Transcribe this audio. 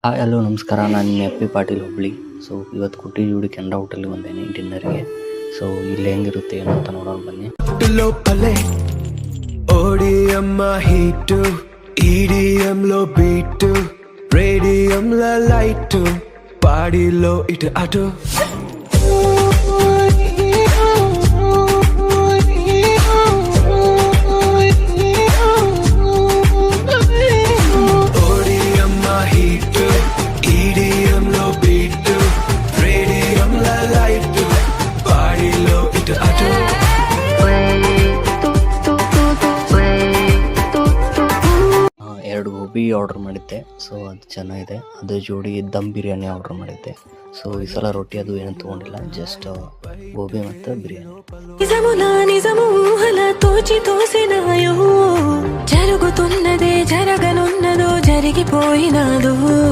Hi hello ನಮಸ್ಕಾರ, ನಾನು ನಿಮ್ಮ ಎಪ್ಪಿ ಪಾಟೀಲ್ ಹುಬ್ಳಿ. ಸೊ ಇವತ್ತು ಕುಟ್ಟಿಜೋಡಿ ಕೆನರಾ ಹೋಟೆಲ್ಗೆ ಬಂದೇನೆ ಡಿನ್ನರ್ಗೆ. ಸೊ ಇಲ್ಲಿ ಹೆಂಗಿರುತ್ತೆ ಏನು ಅಂತ ನೋಡೋಣ ಬನ್ನಿ. లోపలే ఓడియమ్మ హీటు ఈడియంలో బీటు రేడియంలో లైటు పాడిలో ఇటు అటు ఓడియమ్మ హీటు ఈడియంలో బీటు రేడియంలో లైటు పాడిలో ఇటు అటు ಎರಡು ಗೋಬಿ ಆರ್ಡರ್ ಮಾಡಿದ್ದೆ. ಸೊ ಅದು ಚೆನ್ನಾಗಿದೆ. ಅದು ಜೋಡಿ ದಮ್ ಬಿರಿಯಾನಿ ಆರ್ಡರ್ ಮಾಡಿದ್ದೆ. ಸೊ ಈ ಸಲ ರೊಟ್ಟಿ ಅದು ಏನು ತೊಗೊಂಡಿಲ್ಲ, ಜಸ್ಟ್ ಗೋಬಿ ಮತ್ತು ಬಿರಿಯಾನಿ. నిజము ఊహల తోచి తోసినాయో, జరుగుతున్నదే జరగనున్నదో జరిగిపోయినాదో.